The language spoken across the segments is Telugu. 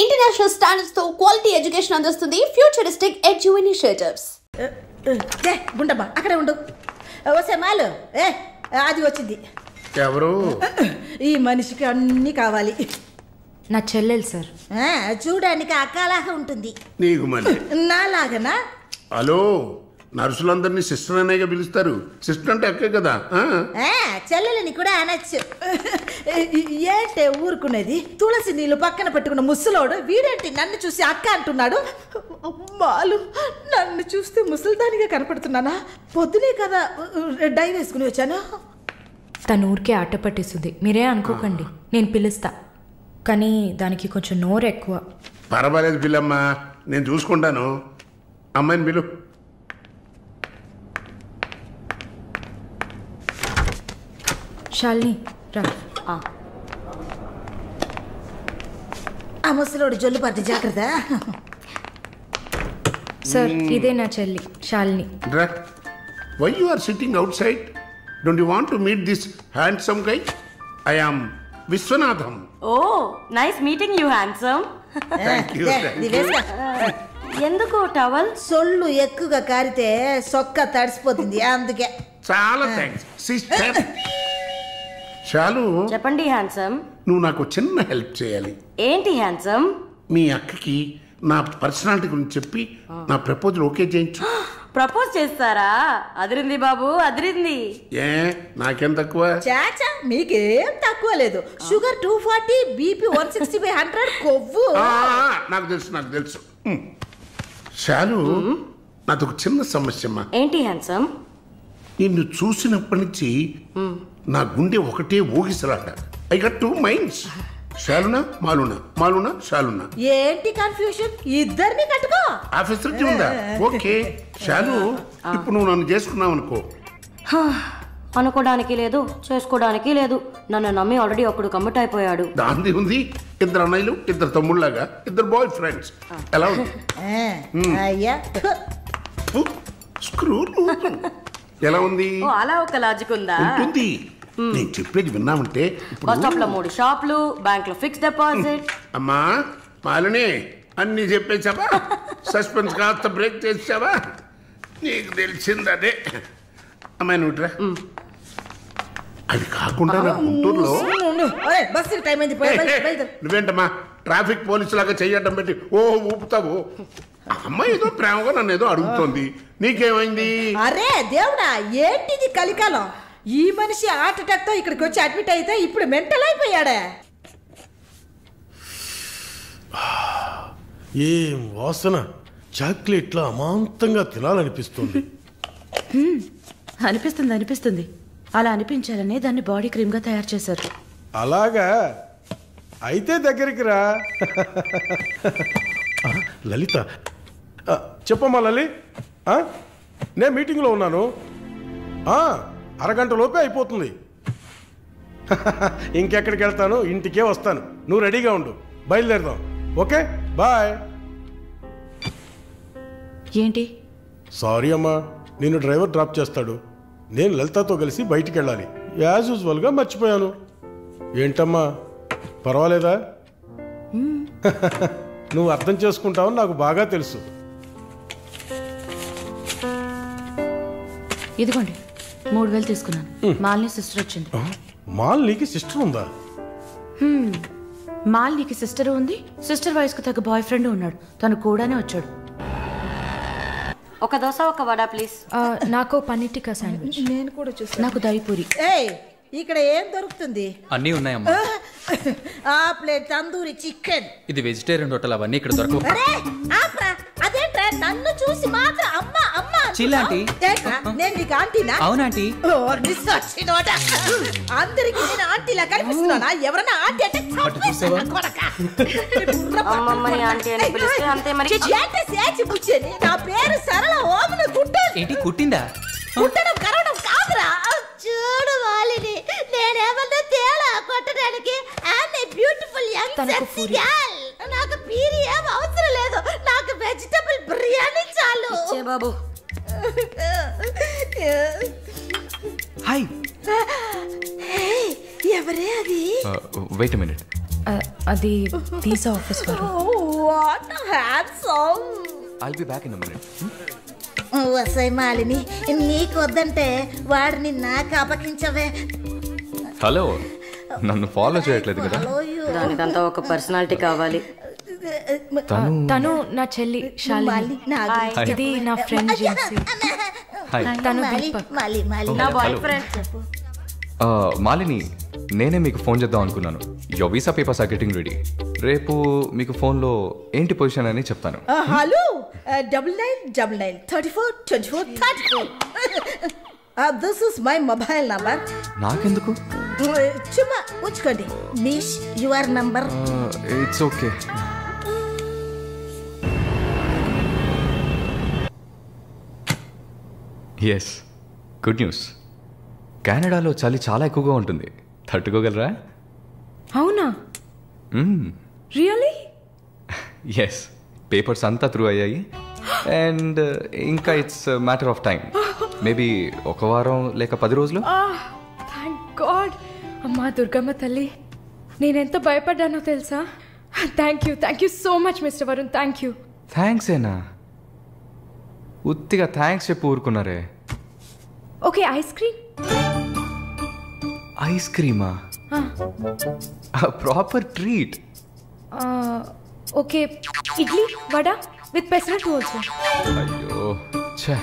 ఇంటర్నేషనల్ స్టాండర్డ్స్ తో క్వాలిటీ ఎడ్యుకేషన్ అందిస్తుంది ఫ్యూచరిస్టిక్ ఎడ్యు ఇనిషియేటివ్స్. గుండమ్మ అక్కడే ఉండు. ఓసే మాలు అది వచ్చింది. ఎవరు? ఈ మనిషికి అన్ని కావాలి. నా చెల్లెలు సార్. చూడడానికి అక్కలాగా ఉంటుంది. నీకు మళ్ళీ నాలాగనా? హలో, నర్సులందరినీ సిస్టర్ అనేగా పిలుస్తారు. సిస్టర్ అంటే అక్కే కదా. చెల్లెలని కూడా అనొచ్చు. ఏంటే ఊరుకునేది? తులసి నీళ్ళు పక్కన పెట్టుకున్న ముసలోడు వీడేంటి నన్ను చూసి అక్క అంటున్నాడు? అమ్మాలు, నన్ను చూస్తే ముసలిదానిగా కనపడుతున్నానా? పొద్దునే కదా డై వేసుకుని వచ్చాను. తను ఊరికే ఆట పట్టిస్తుంది, మీరే అనుకోకండి. నేను పిలుస్తా, కానీ దానికి కొంచెం నోరు ఎక్కువ. పర్వాలేదు పిల్లమ్మ, నేను చూసుకుంటాను. అమ్మాయిని పిలు. శాలిని రా. ఆ ముసలోడు జొల్లు పడితే జాగ్రత్త. సార్, ఇదే నా చెల్లి Shalini. Why you are sitting outside? Don't you want to meet this handsome guy? I am Vishwanatham. Oh, nice meeting you handsome. Thank you. ఎందుకు టవల్? సొల్లు ఎక్కువగా కారితే సొక్క తడిసిపోతుంది, అందుకే. చాలా థ్యాంక్స్ సిస్టర్. చాలు, చెప్పండి హ్యాండ్సమ్. నువ్వు నాకు చిన్న హెల్ప్ చేయాలి. ఏంటి హ్యాండ్సమ్? మీ అక్కకి నా పర్సనాలిటీ గురించి చెప్పి నా ప్రపోజల్ ఓకే చేయించు. ప్రపోజ్ చేస్తారా? అదిరింది బాబు, అదిరింది. ఏ నాకేం తక్కువ? చాచా, మీకేం తక్కువ లేదు. షుగర్ 240, బీపీ 160/100, కొవ్వు. నాకు తెలుసు. చాలు, నాదొక చిన్న సమస్యమ్మా. ఏంటి హ్యాండ్సమ్? నిన్ను చూసినప్పటి నుంచి నా గుండె ఒకటే ఊగిసలాట. I got 2 minds. శాలునా మాలునా శాలునా. ఏంటి కన్ఫ్యూషన్? ఇద్దరిని కట్టుకో. ఆఫీసర్ ఉందా? ఓకే శాలు, ఇప్పుడు నువ్వు నన్ను చేసుకున్నావు అనుకో. అనుకోవడానికి లేదు, చేసుకోవడానికి లేదు. నన్ను నమ్మి ఆల్రెడీ ఒకడు కమిట్ అయిపోయాడు. దాంది ఉంది. 2 అన్నయ్యలు, 2 తమ్ముళ్ళలాగా, 2 బాయ్ ఫ్రెండ్స్. ఎలా ఉంది? అయ్యా స్క్రూ ఎలా ఉంది? అలా ఒక లాజిక్ ఉందా? ఉంటుంది. నేను చెప్పేది విన్నామంటే బస్ స్టాప్ లో 3 షాపులు, బ్యాంక్ లో ఫిక్స్ డిపాజిట్. అమ్మా మాలిని, అన్ని చెప్పేసావా? సస్పెన్స్ కాస్త బ్రేక్ చేసావా? నీకు తెలిసింది అదే. అమ్మాయి నువ్వుట్రా. అది కాకుండా నా గుంటూరులో బస్సు టైం అయింది. నువ్వేంటమ్మా ట్రాఫిక్ పోలీసు లాగా చెయ్యడం పెట్టి ఊపుతావు? అమ్మాయి ఏదో ప్రేమగా నన్ను ఏదో అడుగుతోంది, నీకేమైంది? అరే దేవుడా, ఏంటిది కలికాలం? ఈ మనిషి హార్ట్ అటాక్ తో ఇక్కడికి వచ్చి అడ్మిట్ అయితే ఇప్పుడు మెంటల్ అయిపోయాడే. ఏం వాసన! చాక్లెట్లా అమాంతంగా తినాలనిపిస్తుంది. అనిపిస్తుంది. అలా అనిపించాలనే దాన్ని బాడీ క్రీమ్ గా తయారు చేశారు. అలాగా? అయితే దగ్గరికి రా. లలిత, చెప్పమ్మా లలి. నేను మీటింగ్లో ఉన్నాను. అరగంట లోపే అయిపోతుంది. ఇంకెక్కడికి వెళ్తాను? ఇంటికే వస్తాను. నువ్వు రెడీగా ఉండు, బయలుదేరదాం. Okay, bye. ఏంటి? సారీ అమ్మా, నిన్ను డ్రైవర్ డ్రాప్ చేస్తాడు. నేను లలితతో కలిసి బయటికి వెళ్ళాలి. యాజ్ యూజువల్గా మర్చిపోయాను. ఏంటమ్మా, పర్వాలేదా? నువ్వు అర్థం చేసుకుంటావని నాకు బాగా తెలుసు. ఇదిగోండి 3000 తీసుకున్నాను. మాలిని సిస్టర్ వచ్చింది. మాలినికి సిస్టర్ ఉందా? మాలినికి సిస్టర్ ఉంది. సిస్టర్ వయసుకు తగ్గ బాయ్ ఫ్రెండ్ ఉన్నాడు. తను కూడానే వచ్చాడు. ఒక దోశ, ఒక వడ ప్లీజ్. నాకు పన్నీర్ శాండ్విచ్. నేను కూడా చూసాను. నాకు దహిపూరి. ఇక్కడ ఏం దొరుకుతుంది? అన్నీ ఉన్నాయమ్మా. ఆ ప్లేట్ తందూరి చికెన్. ఇది వెజిటేరియన్ హోటల్, అవన్నీ ఇక్కడ దొరకవు. అదేంట్రా నన్ను చూసి మాత్రం అమ్మా అమ్మా? చిల్లాంటి, నేను నీకు ఆంటీనా? అవునాంటీ. అందరికి నేను ఆంటీలా కనిపిస్తున్నానా? ఎవరన్నా ఆంటీ అంటే అమ్మమ్మని ఆంటీ అని పిలిస్తే అంతే మరి. నా పేరు సరళ. ఓమన ఏంటి కుట్టిందా? కుట్టడం కరవడం కాదురా. చూడు వాలిని, నేనేమన్నా తేడా కొట్టడానికి. Beautiful young sexy girl. నాకు పీరి ఏం అవసరం లేదు. నాకు వెజిటబుల్ బిర్యానీ చాలు. బాబు హాయ్. ఎవరే అది? Wait a minute. అది వీసా ఆఫీస్ వారు. What handsome. I'll be back in a minute. వసై మాలిని, నీకు వద్దంటే వాడిని నాకు అపకించవే. హలో, నన్ను ఫాలో చేయట్లేదు కదా? దానికంతా ఒక పర్సనాలిటీ కావాలి. తను నా చెల్లి శాలిని. ఇది నా ఫ్రెండ్ జిన్సీ. తను దీపక్. నా బాయ్ ఫ్రెండ్. మాలిని, నేనే మీకు ఫోన్ చేద్దాం అనుకున్నాను. Your visa papers are getting ready. రేపు మీకు ఫోన్లో ఏంటి పొజిషన్ అని చెప్తాను. Hello, 9999342434. This is my mobile number. నాకెందుకు? చుమ్మా ఉంచుకోండి. Miss your number. It's okay. Yes, good news. కెనడాలో చలి చాలా ఎక్కువగా ఉంటుంది. తట్టుకోగలరా? అవునా? రియల్లీ? ఎస్, పేపర్స్ అంతా త్రూ అయ్యాయి. అండ్ ఇంకా it's matter of time. Maybe 1 వారం లేక 10 రోజులు. Thank God. అమ్మా దుర్గమ్మ తల్లి, నేనెంత భయపడ్డానో తెలుసా? Thank you so much mister Varun. Thank you. Thanks ఏనా? ఉత్తిగా థ్యాంక్స్ చెప్పి ఊరుకున్నారే. Okay, ice cream. ఐస్ క్రీమా? Proper treat. Okay, idli vada with pesarattu also. అయ్యో ఛే,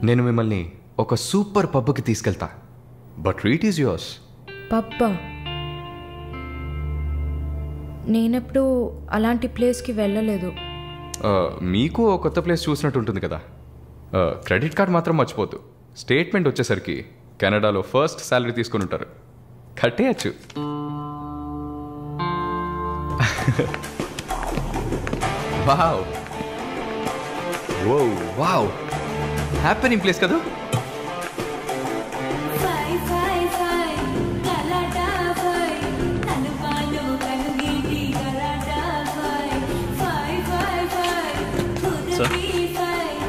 నేను మిమ్మల్ని ఒక సూపర్ పబ్కి తీసుకెళ్తా. But treat is yours. పబ్బా? నేనెప్పుడు అలాంటి ప్లేస్కి వెళ్ళలేదు. మీకు ఒక కొత్త ప్లేస్ చూసినట్టు ఉంటుంది కదా. క్రెడిట్ కార్డ్ మాత్రం మర్చిపోద్దు. స్టేట్మెంట్ వచ్చేసరికి కెనడాలో ఫస్ట్ శాలరీ తీసుకుని ఉంటారు. కట్టేయచ్చు. వావ్ వావ్, హ్యాపెనింగ్ ప్లేస్ కదా.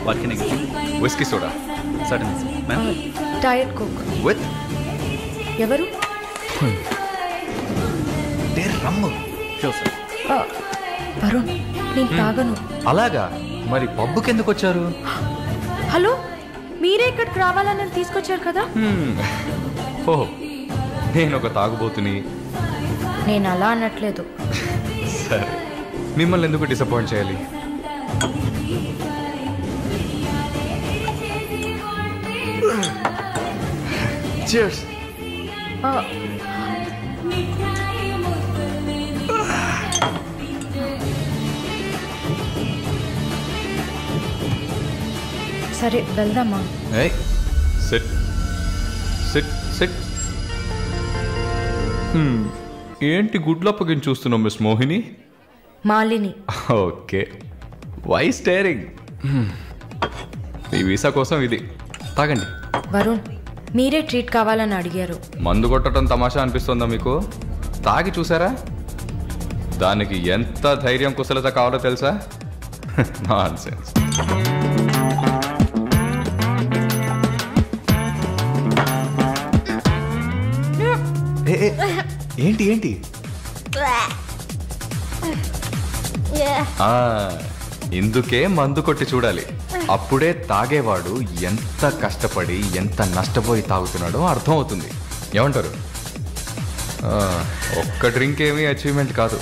What can I get you? Whisky soda. Certainly, ma'am. Diet coke. With ఎవరు? రమ్ము. Sure, sir. వరుణ్, నేను తాగను. అలాగా? మరి పబ్బుకి ఎందుకు వచ్చారు? హలో, మీరే ఇక్కడికి రావాలని నన్ను తీసుకొచ్చారు కదా. ఓహ్, నేను ఒక తాగుబోతుని. నేను అలా అనట్లేదు. సరే, మిమ్మల్ని ఎందుకు డిసప్పాయింట్ చేయాలి? Cheers. సరే వెళ్దామా? Hey, sit. ఏంటి గుడ్లప్పగిని చూస్తున్నావు miss Mohini? Malini. Okay, why staring? ఈ వీసా కోసం ఇది తాగండి. వరుణ్, మీరే ట్రీట్ కావాలని అడిగారు. మందు కొట్టడం తమాషా అనిపిస్తుందా మీకు? తాగి చూసారా? దానికి ఎంత ధైర్యం కుశలత కావాలో తెలుసా? నాన్సెన్స్. ఏంటి ఇందుకే మందు కొట్టి చూడాలి. అప్పుడే తాగేవాడు ఎంత కష్టపడి ఎంత నష్టపోయి తాగుతున్నాడో అర్థం అవుతుంది. ఏమంటారు? ఒక్క డ్రింక్ ఏమీ అచీవ్మెంట్ కాదు.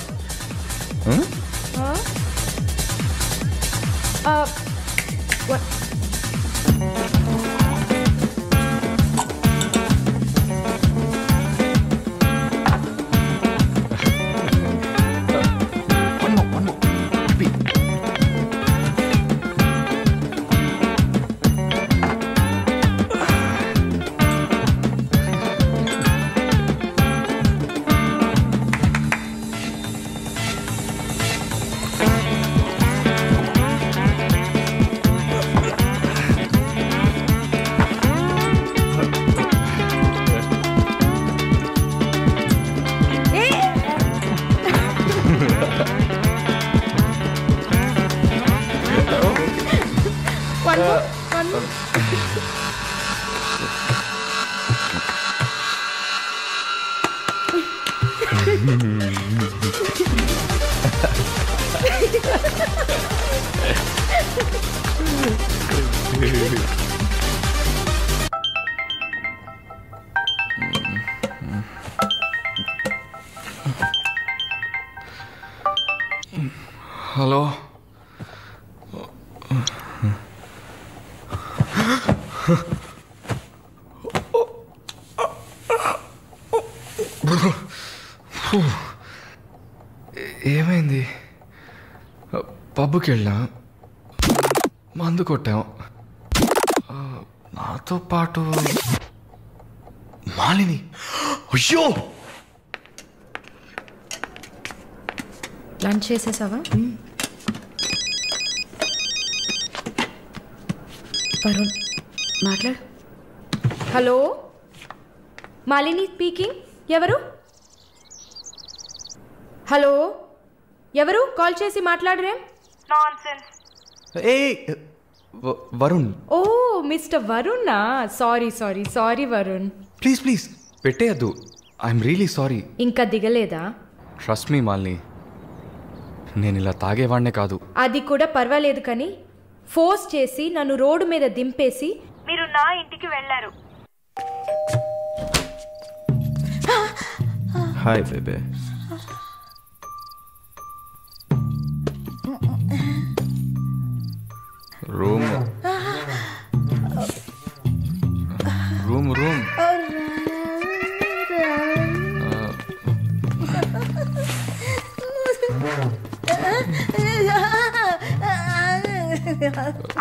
హలో ఏమైంది? పబ్కి వెళ్ళాం, మందు కొట్టాం, నాతో పాటు మాలిని. అయ్యో, లంచ్ చేసేసావా? వరుణ్ మాట్లాడు. Hello, Malini speaking. ఎవరు? హలో, ఎవరు? కాల్ చేసి మాట్లాడరేం? ఏ వరుణ్. ఓ మిస్టర్ వరుణా? Sorry sorry sorry Varun. Please please పెట్టేయద్దు. I'm really sorry. ఇంకా దిగలేదా? ట్రస్ట్ మీ మాలిని, నేను ఇలా తాగేవాడినే కాదు. అది కూడా పర్వాలేదు, కానీ ఫోర్స్ చేసి నన్ను రోడ్డు మీద దింపేసి మీరు నా ఇంటికి వెళ్ళారు. హాయ్ బేబే. రూమ్ రూమ్ రూమ్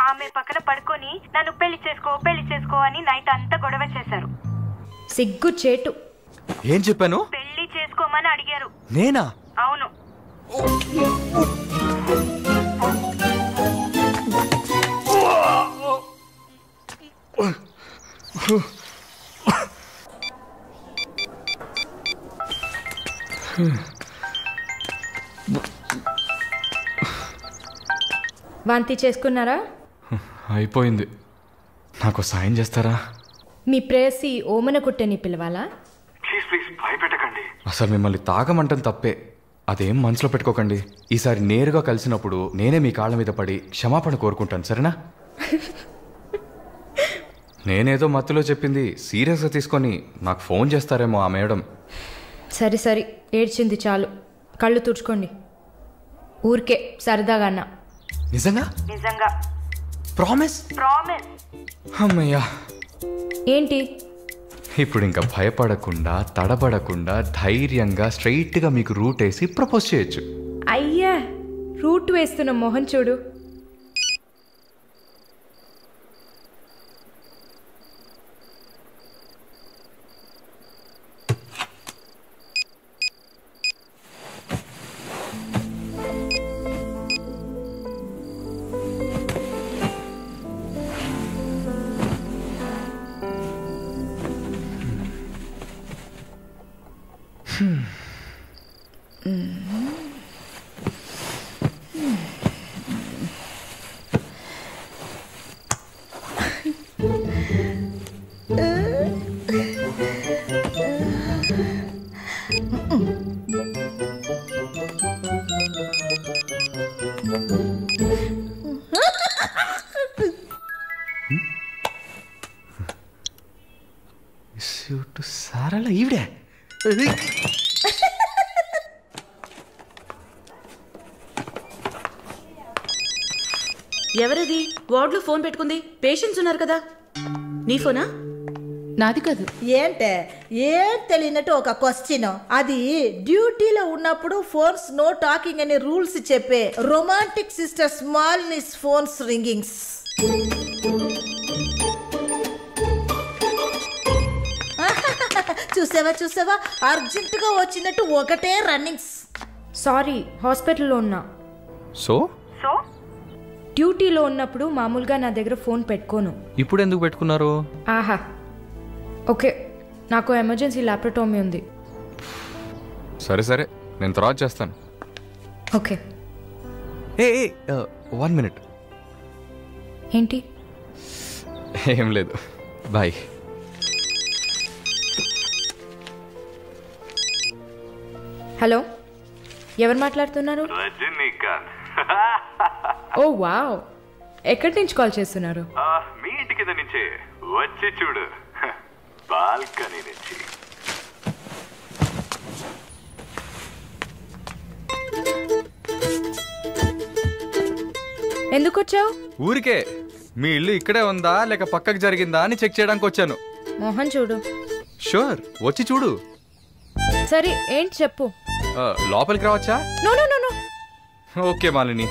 ఆమె పక్కన పడుకొని నన్ను పెళ్లి చేసుకో అని నైట్ అంతా గొడవ చేశారు. సిగ్గు చేటు. ఏం చెప్పాను? పెళ్లి చేసుకోమని అడిగారు. నేనా? అవును. వాంతి చేసుకున్నారా? అయిపోయింది. నాకు సాయం చేస్తారా? మీ ప్రేయసి ఓమన కుట్టని పిలవాలా? Please please భయపెట్టకండి. అసలు మిమ్మల్ని తాగమంటం తప్పే, అదేం మనసులో పెట్టుకోకండి. ఈసారి నేరుగా కలిసినప్పుడు నేనే మీ కాళ్ళ మీద పడి క్షమాపణ కోరుకుంటాను, సరేనా? నేనేదో మత్తులో చెప్పింది సీరియస్గా తీసుకొని నాకు ఫోన్ చేస్తారేమో ఆ మేడం. సరే సరే, ఏడ్చింది చాలు. కళ్ళు తుడుచుకోండి. ఊరికే సరదాగా అన్నా. నిజంగా? నిజంగా. ప్రామిస్? ప్రామిస్. అమ్మయ్యా. ఏంటి ఇప్పుడు ఇంకా భయపడకుండా తడబడకుండా ధైర్యంగా స్ట్రైట్గా మీకు రూట్ వేసి ప్రపోజ్ చేయొచ్చు. అయ్యా, రూట్ వేస్తున్న మొహం చూడు. సారలా ఈవిడే. ఎవరది వార్డులో ఫోన్ పెట్టుకుంది? పేషెంట్స్ ఉన్నారు కదా. నీ ఫోనా? నాది కాదు. ఏంటే ఏం తెలియనట్టు ఒక క్వశ్చన్. అది డ్యూటీలో ఉన్నప్పుడు ఫోన్స్ నో టాకింగ్ అనే రూల్స్ చెప్పే romantic sister smallness phones ringings. చూసావా అర్జెంటుగా వచ్చినట్టు ఒకటే రన్నింగ్స్. సారీ, హాస్పిటల్లో ఉన్నా. సో డ్యూటీలో ఉన్నప్పుడు మామూలుగా నా దగ్గర ఫోన్ పెట్టుకోను. ఇప్పుడు ఎందుకు పెట్టుకున్నారు? ఆహా, ఓకే, నాకు ఎమర్జెన్సీ ల్యాప్రటోమీ ఉంది. సరే సరే, నేను తర్వాత చేస్తాను. ఓకే. ఏ 1 minute. ఏంటి? ఏం లేదు, బాయ్. హలో, ఎవరు మాట్లాడుతున్నారు? ఓ వావ్, ఎక్కడి నుంచి కాల్ చేస్తున్నారు? మీ ఇంటి కింద నుంచే వచ్చి చూడు, బాల్కనీ నుంచి. ఎందుకు వచ్చావు? ఊరికే మీ ఇల్లు ఇక్కడే ఉందా లేక పక్కకు జరిగిందా అని చెక్ చేయడానికి వచ్చాను. మోహన్ చూడు. షూర్, వచ్చి చూడు. సరే ఏంటి చెప్పు. లోపలికి రావచ్చా? No no no no. Okay Malini,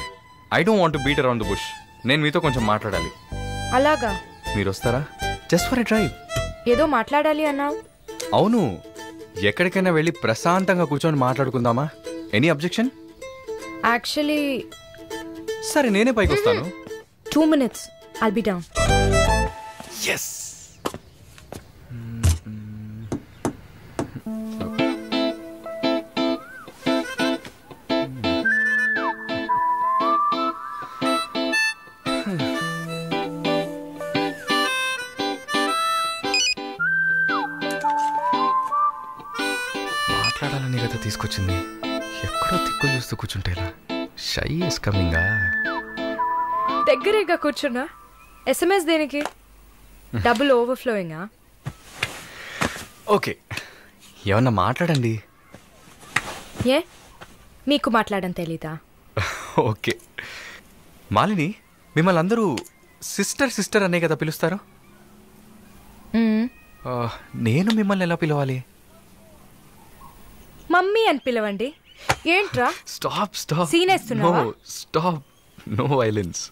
I don't want to beat around the bush. నేను మీతో కొంచెం మాట్లాడాలి. అలాగా? మీరు వస్తారా? Just for a drive. ఏదో మాట్లాడాలి అన్నావు. అవును, ఎక్కడికైనా వెళ్ళి ప్రశాంతంగా కూర్చొని మాట్లాడుకుందామా? Any objection? యాక్చువల్లీ సరే నేనే పైకి వస్తాను. 2 minutes, I'll be down. Yes. మాట్లాడాలని కదా తీసుకొచ్చింది. ఎక్కడో తిక్కులు చూస్తూ కూర్చుంటేలా. Shy is కమింగా. దగ్గరేగా కూర్చున్నా. SMS దేనికి? డబుల్ ఓవర్ఫ్లోయింగా? ఓకే, ఏమన్నా మాట్లాడండి. ఏ మీకు మాట్లాడడం తెలీదా? ఓకే మాలిని, మిమ్మల్ని అందరూ సిస్టర్ సిస్టర్ అనే కదా పిలుస్తారు. నేను మిమ్మల్ని ఎలా పిలవాలి? మమ్మీ అని పిలవండి. ఏంట్రా? Stop stop. సీనేస్తున్నావా? Stop, no violence.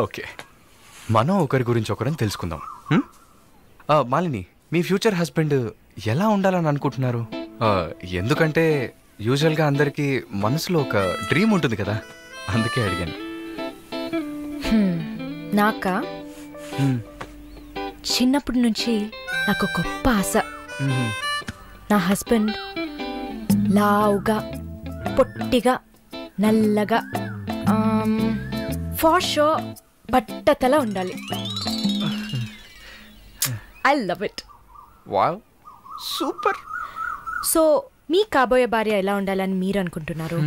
ఓకే, మనం ఒకరి గురించి ఒకరని తెలుసుకుందాం. మాలిని, మీ ఫ్యూచర్ హస్బెండ్ ఎలా ఉండాలని అనుకుంటున్నారు? ఎందుకంటే యూజువల్గా అందరికీ మనసులో ఒక డ్రీమ్ ఉంటుంది కదా, అందుకే అడిగాను. నాకా చిన్నప్పటి నుంచి నాకు గొప్ప ఆశ. నా హస్బెండ్ లావుగా, పొట్టిగా, నల్లగా, ఫర్ షూర్ బట్టతల ఉండాలి. I love it. Wow, super. So మీ కాబోయే భార్య ఎలా ఉండాలని మీరు అనుకుంటున్నారు?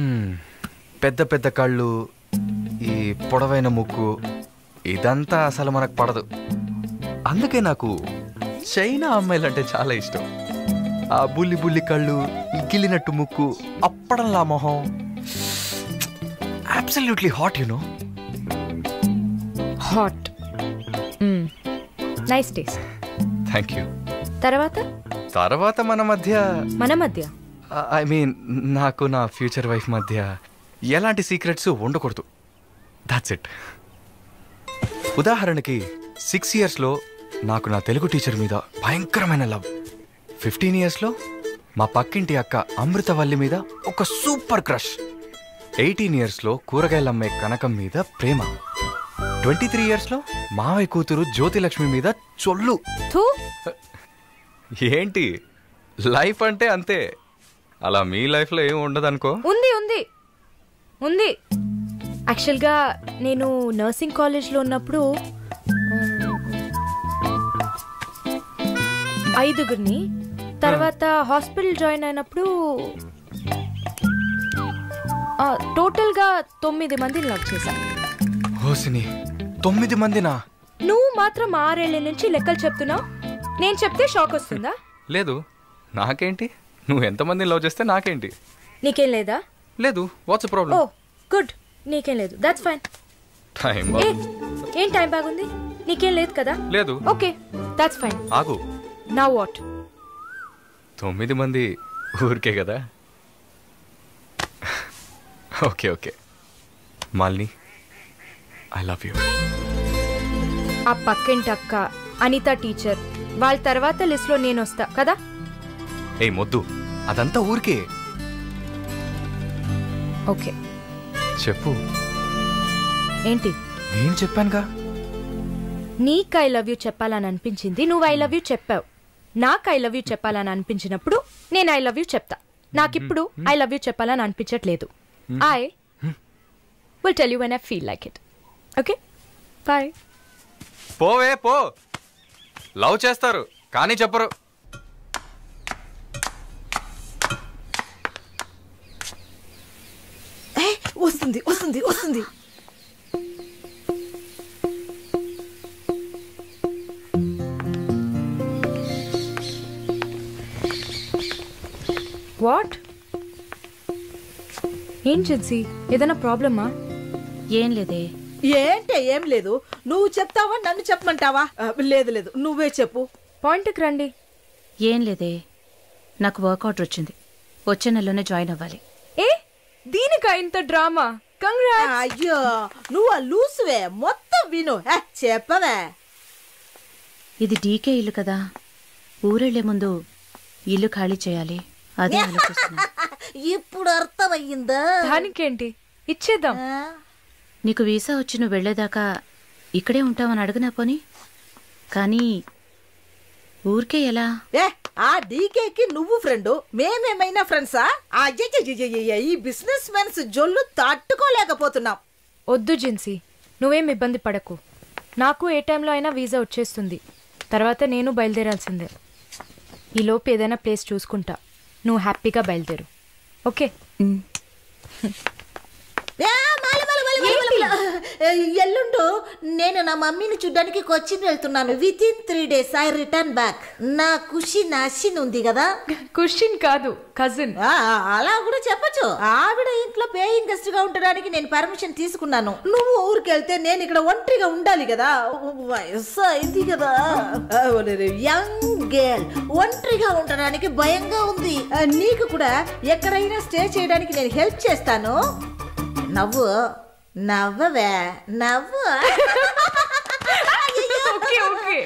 పెద్ద పెద్ద కళ్ళు, ఈ పొడవైన ముక్కు, ఇదంతా అసలు మనకు పడదు. అందుకే నాకు చైనా అమ్మాయిలంటే చాలా ఇష్టం. ఆ బుల్లి బుల్లి కళ్ళు, గిల్లినట్టు ముక్కు, అప్పడంలా మొహం, absolutely hot, you know. Hot. Nice taste. Thank you. తర్వాత మన మధ్య ఐ మీన్ నాకు నా ఫ్యూచర్ వైఫ్ మధ్య ఎలాంటి సీక్రెట్స్ ఉండకూడదు. That's it. ఉదాహరణకి 6 yearsలో నాకు నా తెలుగు టీచర్ మీద భయంకరమైన లవ్. 15 yearsలో మా పక్కింటి అక్క అమృతవల్లి మీద ఒక సూపర్ క్రష్. 18 yearsలో కూరగాయలమ్మే కనకం మీద ప్రేమ. 23 yearsలో మావయ్య కూతురు జ్యోతిలక్ష్మి మీద చొల్లు. ఏంటి, లైఫ్ అంటే అంతే. అలా మీ లైఫ్లో ఏం ఉండదు అనుకో. ఉంది ఉంది ఉంది. యాక్చువల్గా నేను నర్సింగ్ కాలేజ్లో ఉన్నప్పుడు 5గురిని, తర్వాత హాస్పిటల్ జాయిన్ అయినప్పుడు టోటల్గా 9 మందిని లవ్ చేశా. హోసిని, 9 మందినా? నువ్వు మాత్రం 6 ఏళ్ల నుంచి లెక్కలు చెప్తున్నావు. నేను చెప్తే షాక్ వస్తుందా? లేదు, నాకేంటి, నువ్వు ఎంతమందిని లవ్ చేస్తే నాకేంటి. నీకేం లేదా? లేదు. What's problem? ఓ గుడ్, నీకేం లేదు. That's fine. టైం ఏం టైం బాగుంది? నీకేం లేదు కదా? లేదు. Okay, that's fine. ఆగు. Now what? 9 మంది ఊరికే కదా. Okay okay Malini, I love you. ఆ పక్కింటి అక్క, అనిత టీచర్, వాళ్ళ తర్వాత లిస్ట్లో నేను వస్తా కదా. ఏ మొద్దు, అదంతా ఊరికే. ఓకే చెప్పు. ఏంటి? నేను చెప్పానుగా. నీకు ఐ లవ్ యూ చెప్పాలని అనిపించింది, నువ్వు ఐ లవ్ యూ చెప్పావు. నాకు ఐ లవ్ యూ చెప్పాలని అనిపించినప్పుడు నేను ఐ లవ్ యూ చెప్తా. నాకిప్పుడు ఐ లవ్ యూ చెప్పాలని అనిపించట్లేదు. I will tell you when I feel like it. Okay bye. పోవే పో. లవ్ చేస్తారు కానీ చెప్పరు. వస్తుంది వస్తుంది వస్తుంది. వాట్? ఏం జిన్సీ, ఏదైనా ప్రాబ్లమా? ఏం లేదే. ఏంటే ఏం లేదు. నువ్వు చెప్తావా నన్ను చెప్పమంటావా? లేదు లేదు, నువ్వే చెప్పు. పాయింట్కి రండి. ఏం లేదే, నాకు వర్క్ ఆర్డర్ వచ్చింది. వచ్చే నెలలోనే జాయిన్ అవ్వాలి. ఏ దీనికా ఇంత డ్రామా? కంగ్రాట్స్. అయ్యో నువ్వు లూసువే, మొత్తం విను. చెప్పవే. ఇది డీకే ఇల్లు కదా, ఊరెళ్లే ముందు ఇల్లు ఖాళీ చేయాలి. అదే ఆలోచిస్తున్నా. ఇప్పుడు అర్థమయ్యిందా? దానికేంటి, ఇచ్చేద్దాం. నీకు వీసా వచ్చి నువ్వు వెళ్లేదాకా ఇక్కడే ఉంటావని అడగనా పోని? కానీ ఊరికే ఎలా? ఆ డీకేకి నువ్వు ఫ్రెండు, మేమేమైనా ఫ్రెండ్సా? ఈ బిజినెస్ మెన్స్ జొల్లు తట్టుకోలేకపోతున్నాం. వద్దు జిన్సీ, నువ్వేం ఇబ్బంది పడకు. నాకు ఏ టైంలో అయినా వీసా వచ్చేస్తుంది. తర్వాత నేను బయలుదేరాల్సిందే. ఈలోపు ఏదైనా ప్లేస్ చూసుకుంటా. నువ్వు హ్యాపీగా బయలుదేరు. ఓకే? ఎల్లుండు నేను నా మమ్మీని చూడ్డానికి కొచ్చిన్ వెళ్తున్నాను. With in 3 days I return back. నా కుషిన్ అషిన్ ఉంది కదా. కుషిన్ కాదు, కజిన్. అలా కూడా చెప్పచ్చు. ఆవిడ ఇంట్లో పేయింగ్ గెస్ట్ గా ఉండడానికి నేను పర్మిషన్ తీసుకున్నాను. నువ్వు ఊరికెళ్తే నేను ఇక్కడ ఒంటరిగా ఉండాలి కదా. వయసు అయింది కదా. యంగ్ గర్ల్ ఒంటరిగా ఉండడానికి భయంగా ఉంది. నీకు కూడా ఎక్కడైనా స్టే చేయడానికి నేను హెల్ప్ చేస్తాను. నవ్వు నవ్వవే, నవ్వు. Okay okay.